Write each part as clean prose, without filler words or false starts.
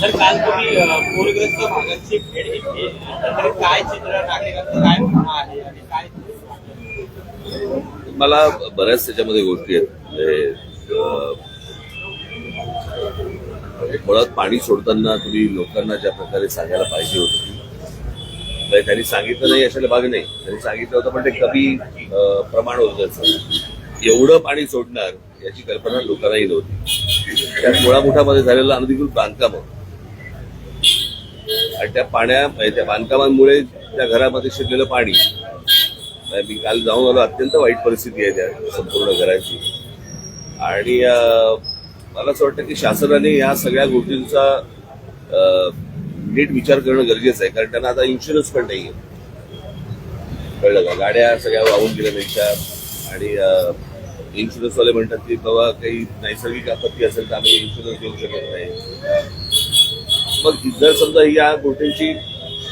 तर काल तुम्ही पूरग्रस्त भागाची भेट घेतली, एकंदरीत काय चित्र नागरिकांचं काय म्हणणं आहे आणि काय मला बऱ्याच त्याच्यामध्ये गोष्टी आहेत. मुळात पाणी सोडताना तुम्ही लोकांना ज्या प्रकारे सांगायला पाहिजे होतं तर त्यांनी सांगितलं नाही अशाला भाग नाही. त्यांनी सांगितलं होतं पण ते कमी प्रमाण होतं त्याचं. एवढं पाणी सोडणार याची कल्पना लोकांनाही नव्हती. त्यात मुळामुठामध्ये झालेलं अनधिकृत बांधकाम आणि त्या बांधकामांमुळे त्या घरामध्ये शिरलेलं पाणी. मी काल जाऊन आलो, अत्यंत वाईट परिस्थिती आहे त्या संपूर्ण घराची. आणि मला असं वाटतं की शासनाने या सगळ्या गोष्टींचा नीट विचार करणं गरजेचं आहे, कारण त्यांना आता इन्शुरन्स पण नाहीये. कळलं का? गाड्या सगळ्या वाहून गेल्या त्यांच्या. आणि इन्शुरन्सवाले म्हणतात की बाबा काही नैसर्गिक आपत्ती असेल तर आम्ही इन्शुरन्स देऊ शकत नाही. मग जर समजा या गोष्टींची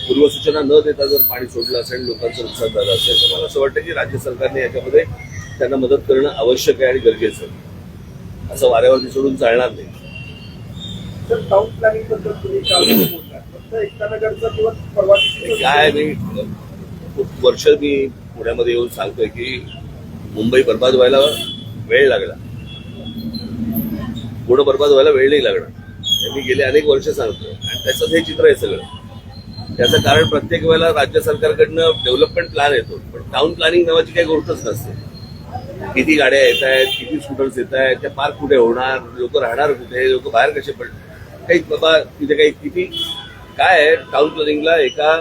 पूर्वसूचना न देता जर पाणी सोडलं असेल, लोकांचं नुकसान झालं असेल, तर मला असं वाटतं की राज्य सरकारने याच्यामध्ये त्यांना मदत करणं आवश्यक आहे आणि गरजेचं आहे. असं वाऱ्यावरती सोडून चालणार नाही. टाउन प्लॅनिंग बद्दल तुम्ही फक्त एकतानगरचं किंवा परवानगी काय मी खूप वर्ष मी पुण्यामध्ये येऊन सांगतोय की मुंबई बर्बाद व्हायला वेळ लागला, पुढं बर्बाद व्हायला वेळ नाही लागणार. मी गेले अनेक वर्ष सांगतोय आणि त्याचं हे चित्र आहे सगळं. त्याचं कारण प्रत्येक वेळेला राज्य सरकारकडनं डेव्हलपमेंट प्लॅन येतो, पण टाउन प्लॅनिंग नावाची काही गोष्टच नसते. किती गाड्या येत आहेत, किती स्कूटर्स येत आहेत, त्या पार्क कुठे होणार, लोक राहणार कुठे, लोक बाहेर कसे पडणार, काही बाबा तिथे काही किती काय आहे. टाउन प्लॅनिंगला एका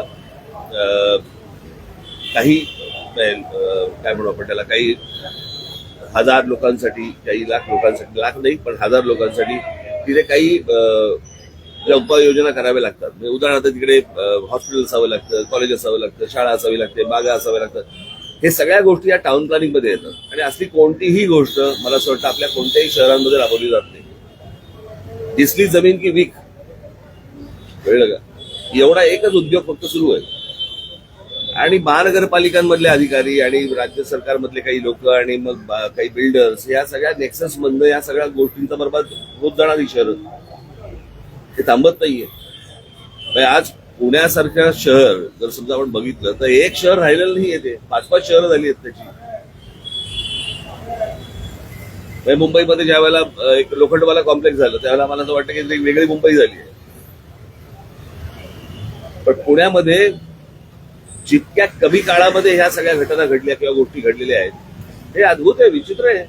काही काय म्हणू आपण त्याला, काही हजार लोकांसाठी, काही लाख लोकांसाठी, लाख नाही पण हजार लोकांसाठी तिथे काही ज्या उपाययोजना कराव्या लागतात. म्हणजे उदाहरणार्थ तिकडे हॉस्पिटल असावं लागतं, कॉलेज असावं लागतं, शाळा असावी लागते, बागा असाव्या लागतात. हे सगळ्या गोष्टी या टाउन प्लॅनिंग मध्ये येतात. आणि असली कोणतीही गोष्ट मला असं वाटतं आपल्या कोणत्याही शहरांमध्ये राबवली जात नाही. दिसली जमीन की वीक. कळलं का? एवढा एकच उद्योग फक्त सुरू आहे. आणि महानगरपालिकांमधले अधिकारी आणि राज्य सरकारमधले काही लोक आणि मग काही बिल्डर्स, या सगळ्या नेक्सस मधनं या सगळ्या गोष्टींचा बरबाद होत जाणारी शहर हे थांबत नाहीये. म्हणजे आज पुण्यासारखं शहर जर समजा आपण बघितलं तर एक शहर राहिलेलं नाहीये, ते 5-5 शहरं झाली आहेत त्याची. म्हणजे मुंबईमध्ये ज्या वेळेला एक लोखंडवाला कॉम्प्लेक्स झालं त्यावेळेला मला असं वाटतं की एक वेगळी मुंबई झाली आहे. पण पुण्यामध्ये जितक्या कमी काळामध्ये ह्या सगळ्या घटना घडल्या किंवा गोष्टी घडलेल्या आहेत हे अद्भुत आहे, विचित्र आहे.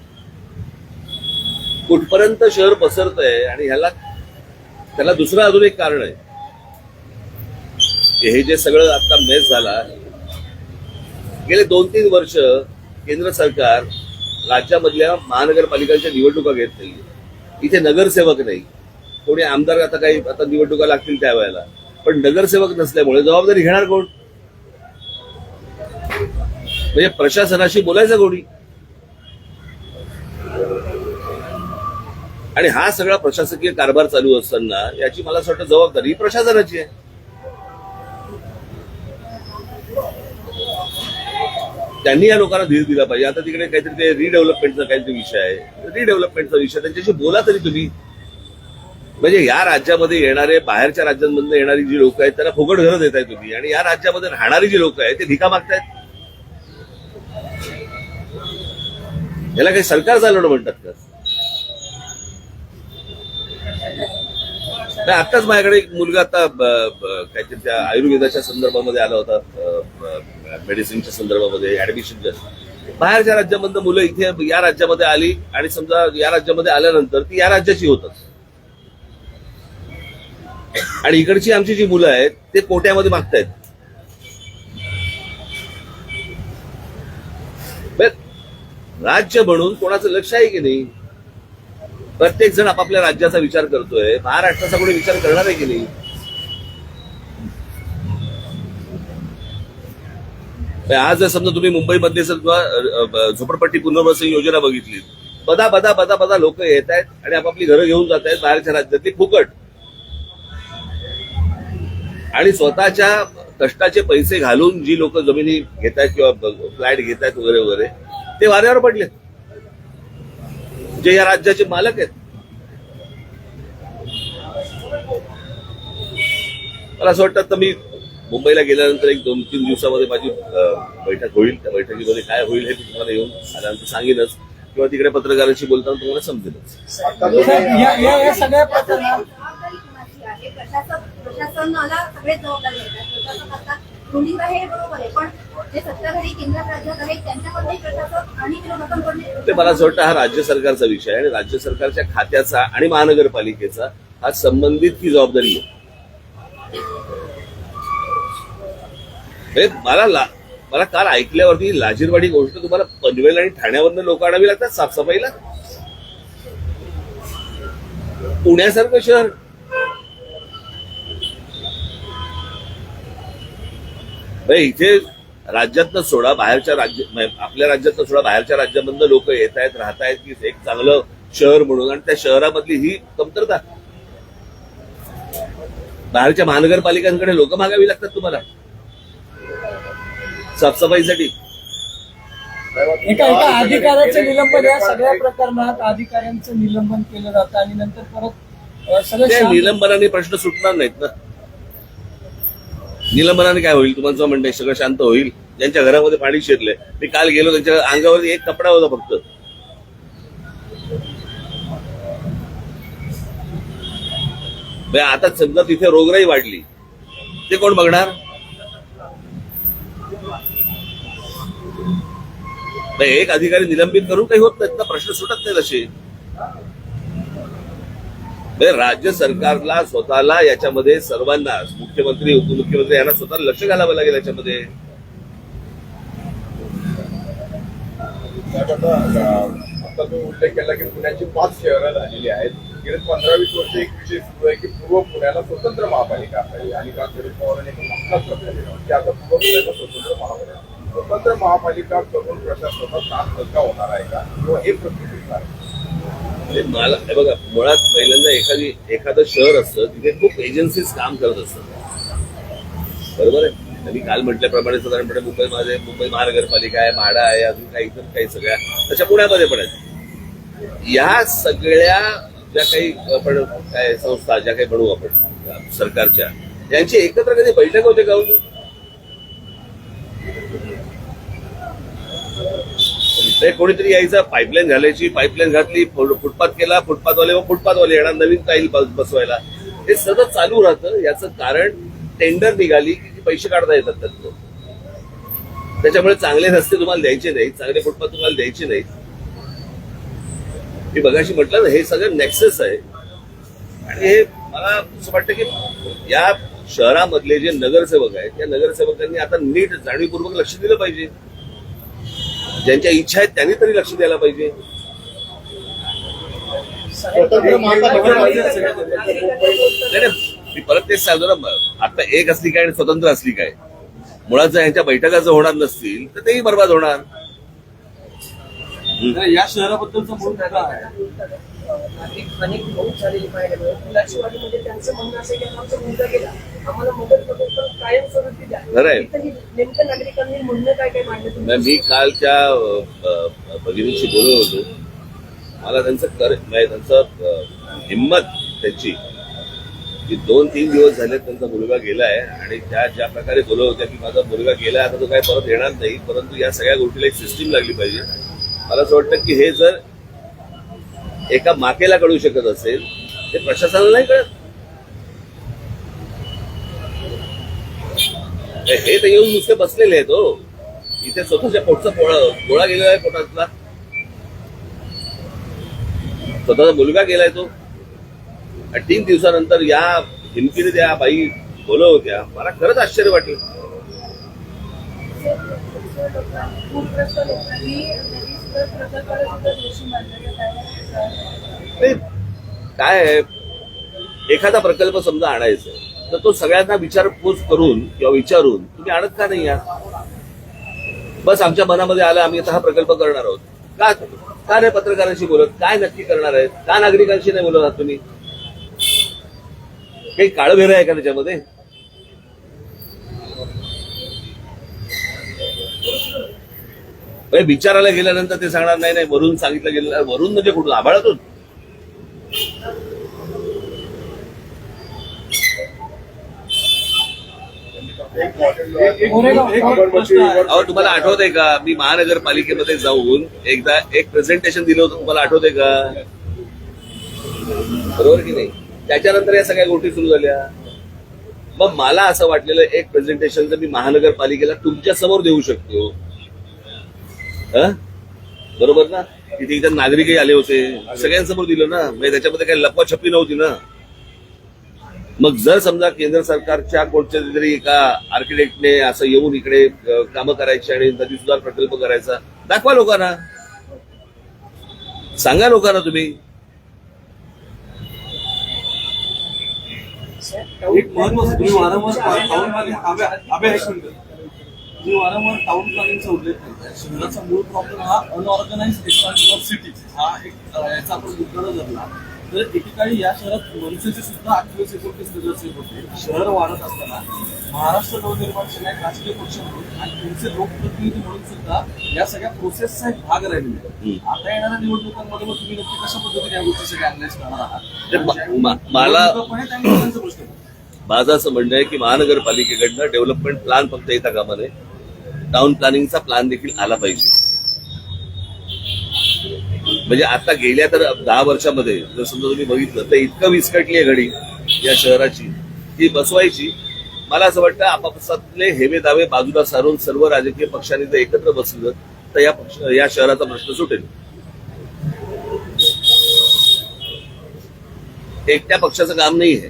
कुठपर्यंत शहर पसरतंय. आणि त्याला दुसरं अजून एक कारण आहे. हे जे सगळं आता मेस झाला, गेले 2-3 वर्ष केंद्र सरकार राज्यामधल्या महानगरपालिकांच्या निवडणुका घेत नाहीये. इथे नगरसेवक नाही, कोणी आमदार आता निवडणुका लागतील त्यावेळेला, पण नगरसेवक नसल्यामुळे जबाबदारी घेणार कोण? म्हणजे प्रशासनाशी बोलायचं कोणी? आणि हा सगळा प्रशासकीय कारभार चालू असताना याची मला असं वाटतं जबाबदारी प्रशासनाची आहे. त्यांनी या लोकांना धीर दिला पाहिजे. आता तिकडे काहीतरी ते रिडेव्हलपमेंटचा काहीतरी विषय आहे, रिडेव्हलपमेंटचा विषय त्यांच्याशी बोला तरी तुम्ही. म्हणजे या राज्यामध्ये येणारे, बाहेरच्या राज्यांमधून येणारी जी लोक आहेत त्यांना फुकट घरं देताय तुम्ही, आणि या राज्यामध्ये राहणारी जी लोक आहेत ते भिका मागतायत. याला काही सरकार चालवणं म्हणतात का? आत्ताच माझ्याकडे एक मुलगा आता काहीतरी त्या आयुर्वेदाच्या संदर्भामध्ये आला होता, मेडिसिनच्या संदर्भामध्ये ऍडमिशनच्या. बाहेरच्या राज्यामधनं मुलं इथे या राज्यामध्ये आली आणि समजा या राज्यामध्ये आल्यानंतर ती या राज्याची होतात. आणि इकडची आमची जी मुलं आहेत ते कोट्यामध्ये मागतायत. राज्य म्हणून कोणाचं लक्ष आहे की नाही? प्रत्येक जण आपापल्या राज्याचा विचार करतोय. महाराष्ट्राचा कोणी विचार करणार आहे की नाही? आज जर समजा तुम्ही मुंबईमध्ये झोपडपट्टी पुनर्वसन योजना बघितली, बदा बदा बदा बदा लोक येत आहेत आणि आपापली घरं घेऊन जात आहेत बाहेरच्या राज्यातली फुकट. आणि स्वतःच्या कष्टाचे पैसे घालून जी लोक जमिनी घेत आहेत किंवा फ्लॅट घेत आहेत वगैरे वगैरे, ते वाऱ्यावर पडले, जे या राज्याचे मालक आहेत. मला असं वाटतं तर मी मुंबईला गेल्यानंतर एक 2-3 दिवसामध्ये माझी बैठक होईल. त्या बैठकीमध्ये काय होईल हे तुम्हाला येऊन आल्यानंतर सांगेनच किंवा तिकडे पत्रकारांशी बोलताना तुम्हाला समजेलच. या सगळ्या प्रकरणात जबाबदारी कुणाची आहे? प्रशासनाला सगळे जबाबदारी घेतात. प्रशासक आता रुलिंग आहे हे बरोबर आहे, पण जे सत्ताधारी केंद्रात राज्यात आहेत त्यांच्याकडे प्रशासक आणि विरोधकांकडे ते मला असं वाटतं हा राज्य सरकारचा विषय आहे आणि राज्य सरकारच्या खात्याचा आणि महानगरपालिकेचा हा संबंधित ही जबाबदारी आहे. मला काल ऐकल्यावरती लाजीरवाडी गोष्ट तुम्हाला पनवेल आणि ठाण्यावरनं लोक आणावी लागतात साफसफाईला. पुण्यासारखं शहर इथे राज्यातनं सोडा बाहेरच्या आपल्या राज्यातनं सोडा बाहेरच्या राज्यामधनं लोक येत आहेत राहत आहेत की एक चांगलं शहर म्हणून आणि त्या शहरामधली ही कमतरता. बाहेरच्या महानगरपालिकांकडे लोक मागावी लागतात तुम्हाला साफसफाईसाठी. एका अधिकाऱ्याचं निलंबन या सगळ्या प्रकरणात अधिकाऱ्यांचं निलंबन केलं जातं आणि नंतर परत सगळं त्या शांत- निलंबनाने प्रश्न सुटणार नाहीत ना. निलंबनाने काय होईल तुमचं म्हणणं? सगळं शांत होईल. ज्यांच्या घरामध्ये पाणी शिरलंय, मी काल गेलो त्यांच्या अंगावर एक कपडा होता फक्त. आता समजा तिथे रोगराई वाढली, ते कोण बघणार? एक अधिकारी निलंबित करून काही होत नाहीत ना, प्रश्न सुटत नाही तसे. राज्य सरकारला स्वतःला याच्यामध्ये सर्वांना मुख्यमंत्री उपमुख्यमंत्री यांना स्वतःला लक्ष घालावं लागेल याच्यामध्ये. आता तुम्ही उल्लेख केला की पुण्याची 5 शहरं झालेली आहेत. गेले 15-20 वर्ष एक विषय सुरू आहे की पूर्व पुण्याला स्वतंत्र महापालिका असावी आणि का शरद पवारांनी की आता पूर्व पुण्याला स्वतंत्र महापालिका स्वतंत्र महापालिका करून प्रशासनाचा तास हलका होणार आहे का किंवा हे प्रश्न मला हे बघा, मुळात पहिल्यांदा एखादं शहर असतं तिथे खूप एजन्सीज काम करत असतात, बरोबर आहे. मी काल म्हटल्याप्रमाणे साधारणपणे मुंबई महानगरपालिका आहे, म्हाडा आहे, अजून काही सगळ्या तशा पुण्यामध्ये पण आहेत. या सगळ्या ज्या काही आपण काय संस्था ज्या काही म्हणू आपण सरकारच्या, यांची एकत्र कधी बैठक होते का? कोणीतरी यायचं, पाईपलाईन घालायची, पाईपलाईन घातली, फुटपाथ केला, फुटपाथवाले येणार नवीन टाईल बसवायला. हे सतत चालू राहतं. याचं कारण टेंडर निघाली की पैसे काढता येतात त्यातनं. त्याच्यामुळे चांगले रस्ते तुम्हाला द्यायचे नाहीत, चांगले फुटपाथ तुम्हाला द्यायचे नाहीत. मी बघाशी म्हटलं ना, हे सगळं नेक्सस आहे. आणि हे मला असं वाटतं की या शहरामधले जे नगरसेवक आहेत त्या नगरसेवकांनी आता नीट जाणीवपूर्वक लक्ष दिलं पाहिजे. ज्यांच्या इच्छा आहेत त्यांनी तरी लक्ष द्यायला पाहिजे. मी परत तेच सांगतो ना, आता एक असली काय आणि स्वतंत्र असली काय. मुळात जर यांच्या बैठका जर होणार नसतील तर तेही बरबाद होणार. या शहराबद्दलचा मूळ मुद्दा आहे. अनेक बहुत झालेली पाहायला मिळत. मुलाचीवाडीमध्ये त्यांचं म्हणणं असं की आमचा मुलगा गेला, आम्हाला मदत करतो पण कायमस्वरूपी द्या. नेमकं नागरिकांनी म्हणणं काय मांडलं? मी काल त्या भगिनीशी बोलत होतो. मला त्यांचं हिंमत त्यांची की 2-3 दिवस झाले त्यांचा मुलगा गेलाय आणि त्या ज्या प्रकारे बोलत होत्या की माझा मुलगा गेलाय, आता तो काय परत येणार नाही, परंतु या सगळ्या गोष्टीला एक सिस्टीम लागली पाहिजे. मला असं वाटतं की हे जर एका माकेला कळू शकत असेल ते प्रशासनाला नाही कळत. हे तर येऊन नुसते बसलेले आहेत हो. इथे स्वतःच्या पोटचा गोळा गेलेला आहे पोटातला. स्वतःचा मुलगा गेलाय तो. 3 दिवसानंतर या हिमतीने त्या बाई बोलत होत्या. मला खरंच आश्चर्य वाटलं. पूरग्रस्त लोकांनी प्रकल्पाला दोषी मानलं काय आहे, एखादा प्रकल्प समजा आणायचा तर तो सगळ्यांना विचारपूस करून किंवा विचारून तुम्ही आणत का नाही? बस आमच्या मनामध्ये आलं आम्ही आता हा प्रकल्प करणार आहोत. का नाही पत्रकारांशी बोलत? काय नक्की करणार आहेत? का नागरिकांशी नाही बोलत आहात तुम्ही? काही काळभेर आहे का त्याच्यामध्ये? विचारायला गेल्यानंतर ते सांगणार नाही नाही वरून सांगितलं गेलं. वरून म्हणजे कुठून? आभाळातून? एक मॉडेल गोरेगाव साबरमतीवर अहो तुम्हाला आठवतंय का मी महानगरपालिकेमध्ये जाऊन एकदा एक प्रेझेंटेशन दिलं होतं, तुम्हाला आठवतंय का? बरोबर की नाही? त्याच्यानंतर या सगळ्या गोष्टी सुरू झाल्या. मग मला असं वाटलेलं एक प्रेझेंटेशन जर मी महानगरपालिकेला तुमच्या समोर देऊ शकतो, बरोबर ना? तिथे इतर नागरिकही आले होते, सगळ्यांसमोर दिलं ना, म्हणजे त्याच्यामध्ये काही लपवाछपी नव्हती ना. मग जर समजा केंद्र सरकारच्या कोणत्या तरी एका आर्किटेक्टने असं येऊन इकडे कामं करायची आणि नदी सुधार प्रकल्प करायचा, दाखवा लोकांना, सांगा लोकांना तुम्ही. एक महत्वाचं तुम्ही वारंवार टाउन प्लॅनिंग तुम्ही वारंवार टाउन प्लॅनिंगचा उल्लेख करताय. शहराचा मूळ प्रॉब्लेम हा अनऑर्गनाइज एक्सपान्शन ऑफ सिटीज हा एक याचा आपण मुद्दा धरला तर एकेकाळी या शहरात मनसेचे सुद्धा 28-29 नगरसेवक होते. शहर वाढत असताना महाराष्ट्र नवनिर्माण सेना एक राजकीय पक्ष म्हणून आणि तुमचे लोकप्रतिनिधी म्हणून सुद्धा या सगळ्या प्रोसेसचा एक भाग राहिलेला. आता येणाऱ्या निवडणुकांमध्ये मग तुम्ही नक्की कशा पद्धतीने या गोष्टीसाठी अनालाइज करणार आहात? मला त्या लोकांचा प्रश्न माझं असं म्हणणं आहे की महानगरपालिकेकडनं डेव्हलपमेंट प्लॅन फक्त येता कामा नये, टाउन प्लॅनिंगचा प्लॅन देखील आला पाहिजे. म्हणजे आता गेल्या तर 10 वर्षामध्ये जर समजा तुम्ही बघितलं तर इतकं विस्कटली आहे घडी या शहराची, ती बसवायची. मला असं वाटतं आपापसातले हेवे दावे बाजूला सारून सर्व राजकीय पक्षांनी जर एकत्र बसलं तर या शहराचा प्रश्न सुटेल. एकट्या पक्षाचं काम नाही आहे.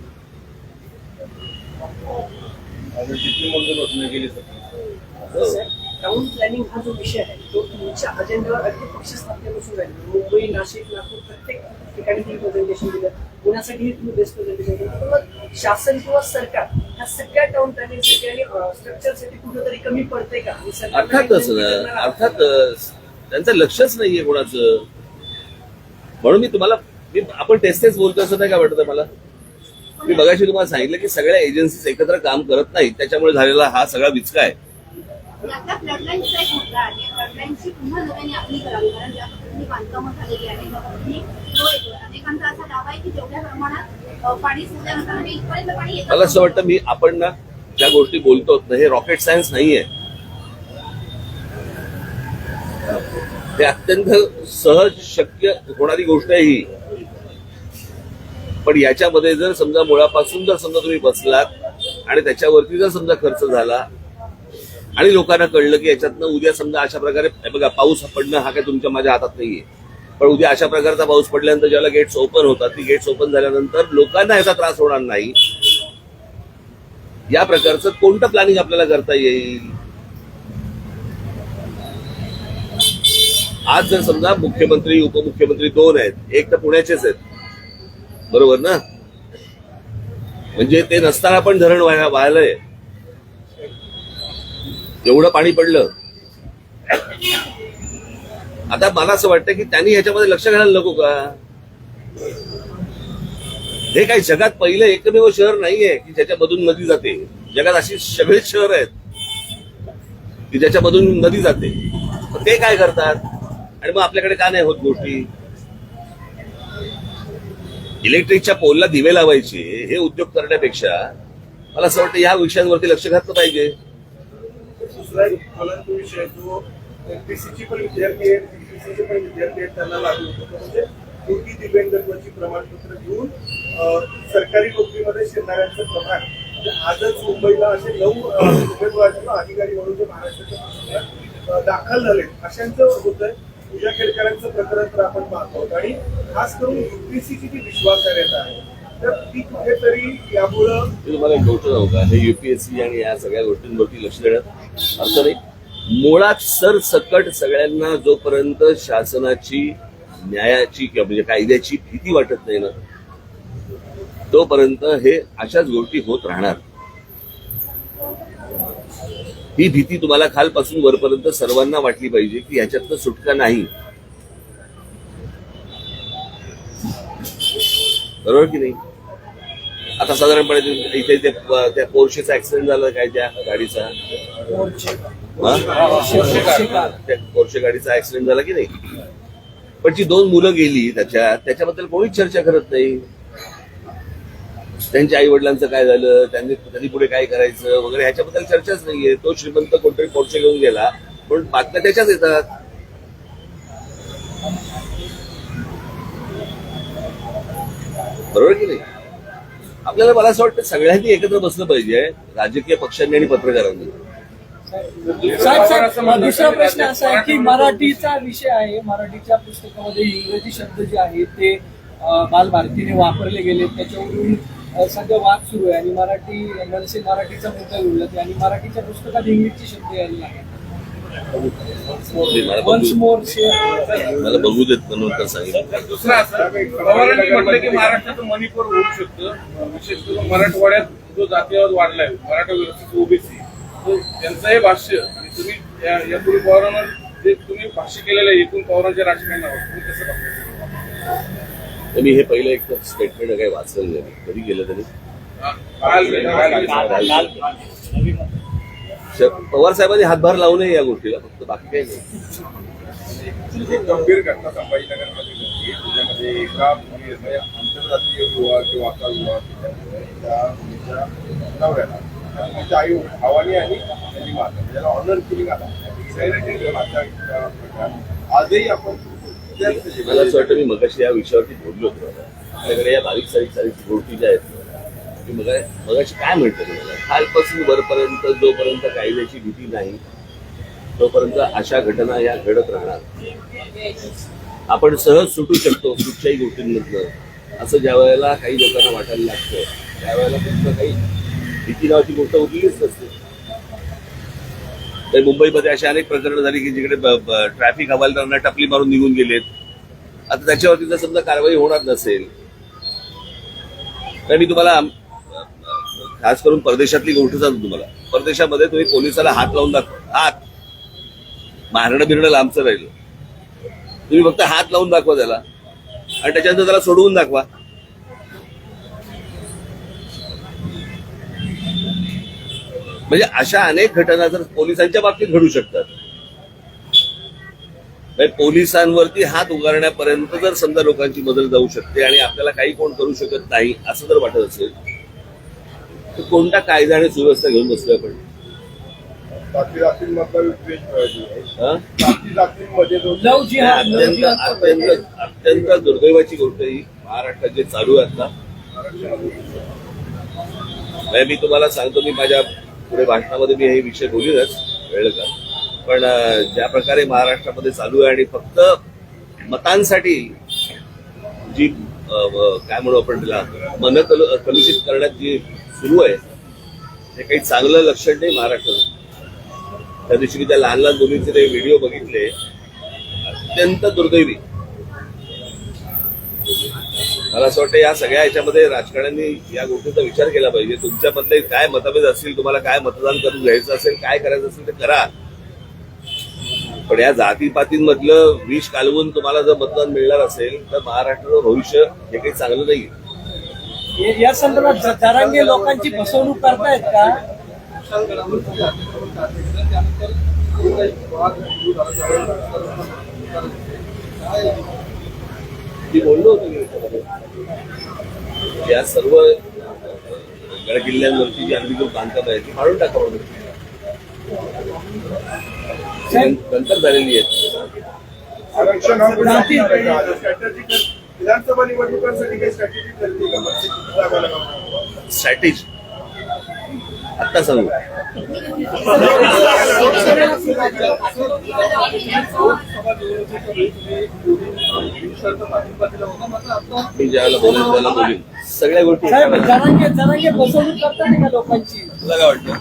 टाउन प्लॅनिंग हा जो विषय आहे तो तुमच्या अजेंड्यावर अगदी पक्ष स्थापनेपासून राहिला. मुंबई, नाशिक, नागपूर प्रत्येक ठिकाणी तुम्ही प्रेझेंटेशन दिलं, पुण्यासाठीही तुम्ही बेस्ट प्रेझेंटेशन दिलं. मग शासन किंवा सरकार ह्या सगळ्या टाउन प्लॅनिंगसाठी आणि स्ट्रक्चरसाठी कुठेतरी कमी पडतंय का? अर्थातच ना, अर्थातच त्यांचं लक्षच नाहीये कोणाचं. म्हणून आपण टेस्टेच बोलतो असं नाही का वाटतं मला? मी बघाशी तुम्हाला सांगितलं की सगळ्या एजन्सीज एकत्र काम करत नाहीत, त्याच्यामुळे झालेला हा सगळा विचका आहे. आता फ्लडलाईनचा एक मुद्दा आहे. फ्लडलाईनची पुन्हा नव्याने आखणी करावी, कारण ज्या पद्धतीने बांधकामं झालेली आहे त्यापद्धतीने फ्लो येतो. अनेकांचा असा दावा आहे की जेवढ्या प्रमाणात पाणी सोडल्यानंतर म्हणजे इथपर्यंत पाणी येतं. मला असं वाटतं आपण ना ज्या गोष्टी बोलतो ना हे रॉकेट सायन्स नाहीये, ते अत्यंत सहज शक्य होणारी गोष्ट आहे ही. पण याच्यामध्ये जर समजा मुळापासून जर समजा तुम्ही बसलात आणि त्याच्यावरती जर समजा खर्च झाला आणि लोकांना कळलं की याच्यातनं उद्या समजा अशा प्रकारे बघा पाऊस पडणं हा काय तुमच्या माझ्या हातात नाहीये, पण उद्या अशा प्रकारचा पाऊस पडल्यानंतर ज्याला गेट्स ओपन होतात, ती गेट्स ओपन झाल्यानंतर लोकांना याचा त्रास होणार नाही. या प्रकारचं कोणतं प्लॅनिंग आपल्याला करता येईल? आज जर समजा मुख्यमंत्री उपमुख्यमंत्री 2 आहेत, एक तर पुण्याचेच आहेत, बरोबर ना? म्हणजे ते नसताना पण धरण वाहलंय, एवढं पाणी पडलं. आता मला असं वाटतं की त्यांनी ह्याच्यामध्ये लक्ष घालायला नको का? हे काही जगात पहिलं एकमेव शहर नाहीये की ज्याच्यामधून नदी जाते. जगात अशी सगळेच शहर आहेत की ज्याच्यामधून नदी जाते. ते काय करतात आणि मग आपल्याकडे का नाही होत गोष्टी? इलेक्ट्रिकच्या पोलला दिवे लावायचे हे उद्योग करण्यापेक्षा मला असं वाटतं या विषयांवरती लक्ष घातलं पाहिजे. दुसरा एक ज्वलंत विषय जो एमपीसीचे पण विद्यार्थी आहेत, बीपीसीचे पण विद्यार्थी आहेत, त्यांना लागू होतो म्हणजे मोठी दिव्यांगत्वाची प्रमाणपत्र घेऊन सरकारी नोकरीमध्ये शिरणाऱ्यांचं प्रमाण म्हणजे आजच मुंबईला असे 9 उमेदवार अधिकारी म्हणून जे महाराष्ट्राच्या दाखल झाले अशांचं होतंय. पूजा खेडकरांचं प्रकरण तर आपण पाहतो आणि खास करून युपीएससीची जी विश्वासार्हता आहे तर ती कुठेतरी यामुळं. तुम्हाला एक गोष्ट सांगू का, हे युपीएससी आणि या सगळ्या गोष्टींवरती लक्ष देण्यात अर्थ नाही. मुळात सरसकट सगळ्यांना जोपर्यंत शासनाची न्यायाची किंवा म्हणजे कायद्याची भीती वाटत नाही ना तोपर्यंत हे अशाच गोष्टी होत राहणार. ही भीती तुम्हाला खालपासून वरपर्यंत सर्वांना वाटली पाहिजे की ह्याच्यातनं सुटका नाही. बरोबर की नाही? आता साधारणपणे इथे त्या पोर्शेचा ऍक्सिडेंट झाला काय त्या गाडीचा, त्या पोर्शे गाडीचा ऍक्सिडेंट झाला की नाही, पण जी 2 मुलं गेली त्याच्याबद्दल कोणीच चर्चा करत नाही. त्यांच्या आई वडिलांचं काय झालं, त्यांनी पुढे काय करायचं वगैरे ह्याच्याबद्दल चर्चाच नाहीये. तो श्रीमंत कोणतरी पोर्चे घेऊन गेला पण बातम्या त्याच्याच येतात. बरोबर की नाही? आपल्याला मला असं वाटतं सगळ्यांनी एकत्र बसलं पाहिजे, राजकीय पक्षांनी आणि पत्रकारांनी. साहेब, दुसरा प्रश्न असा आहे की मराठीचा विषय आहे. मराठीच्या पुस्तकामध्ये इंग्रजी शब्द जे आहेत ते बालभारतीने वापरले गेले, त्याच्यावरून सध्या वाद सुरू आहे आणि मराठीचा मुद्दा उडला आणि मराठीच्या पुस्तकात इंग्लिशचे शब्द यायला लागले. वन्स मोर मला बघू देत नंतर सांगितलं. दुसरं असं पवारांनी म्हटलं की महाराष्ट्राचं मणिपूर होऊ शकतं, विशेष करून मराठवाड्यात जो जातीयवाद वाढलाय, मराठा विरोधी ओबीसी, त्यांचं हे भाष्य आणि तुम्ही यापूर्वी पवारांवर जे तुम्ही भाष्य केलेलं आहे एकूण पवारांच्या राजकारणावर तुम्ही कसं बघता? मी हे पहिलं एक स्टेटमेंट काही वाचलं नाही. कधी केलं तरी पवार साहेबांनी हातभार लावू नये या गोष्टीला, फक्त बाकी काही नाही. एक गंभीर घटना संभाजीनगरमध्ये घडली. त्याच्यामध्ये एका मुलीमध्ये आंतरजातीय विवाह किंवा असा विवाह केल्यामुळे त्या मुलीच्या नवऱ्याला त्या मुलीच्या आई भावानी आणि त्यांनी मारलं. त्याला ऑनर किलिंग आला. आजही आपण मला असं वाटतं मी मगाशी या विषयावरती बोललो होतो. आपल्याकडे या 22 गोष्टी ज्या आहेत की मगाशी काय म्हणतं तुम्हाला, खालपासून वरपर्यंत जोपर्यंत कायद्याची भीती नाही तोपर्यंत अशा घटना या घडत राहणार. आपण सहज सुटू शकतो कुठच्याही गोष्टींमधलं, असं ज्या वेळेला काही लोकांना वाटायला लागतं त्यावेळेला तुमचं काही भीती नावाची गोष्ट उरलीच नसते. तर मुंबईमध्ये अशा अनेक प्रकरणं झाली की जिकडे ट्रॅफिक हवालदारांना टपली मारून निघून गेलेत. आता त्याच्यावरती जर समजा कारवाई होणार नसेल तर मी तुम्हाला खास करून परदेशातली गोष्ट सांगतो तुम्हाला. परदेशामध्ये तुम्ही पोलिसाला हात लावून दाखवा, हात मारणं बिरणं लांबचं राहिलं, तुम्ही फक्त हात लावून दाखवा त्याला आणि त्याच्यानंतर त्याला सोडवून दाखवा. म्हणजे अशा अनेक घटना जर पोलिसांच्या बाबतीत घडू शकतात. पोलिसांवरती हात उगारण्यापर्यंत जर समजा लोकांची मदत जाऊ शकते आणि आपल्याला काही कोण करू शकत नाही असं जर वाटत असेल तर कोणता कायदा आणि सुव्यवस्था घेऊन बसलोय आपण? अत्यंत दुर्दैवाची गोष्ट ही महाराष्ट्रात जे चालू आहे आता. मी तुम्हाला सांगतो, मी माझ्या पुढे भाषणामध्ये मी हे विषय बोलीनच, कळलं का? पण ज्या प्रकारे महाराष्ट्रामध्ये चालू आहे आणि फक्त मतांसाठी जी काय म्हणू आपण त्याला मन कलुषित करण्यात जी सुरू आहे ते काही चांगलं लक्षण नाही महाराष्ट्रात. त्या दिवशी मी त्या लहान लहान मुलींचे ते व्हिडिओ बघितले, अत्यंत दुर्दैवी. मला असं वाटतं या सगळ्या ह्याच्यामध्ये राजकारण्यांनी या गोष्टीचा विचार केला पाहिजे. तुमच्यामधले काय मतभेद असतील, तुम्हाला काय मतदान करून घ्यायचं असेल, काय करायचं असेल ते करा, पण या जातीपातींमधलं विष कालवून तुम्हाला जर मतदान मिळणार असेल तर महाराष्ट्राचं भविष्य हे काही चांगलं नाही. या संदर्भात जरांगे लोकांची फसवणूक करतायत का? मी बोललो होतो या सर्व गड किल्ल्यांवरची जी अनधिकृत बांधकाम आहे ती फाडून टाकावं नंतर झालेली आहेत. आरक्षण विधानसभा निवडणुकांसाठी काही स्ट्रॅटेजी ठरली का? स्ट्रॅटेजी आता सांगू. मी ज्यावेळेला बोलेन त्याला बोलीन सगळ्या गोष्टी. जरांगे फसवणूक करतात का लोकांची? तुला काय वाटतं?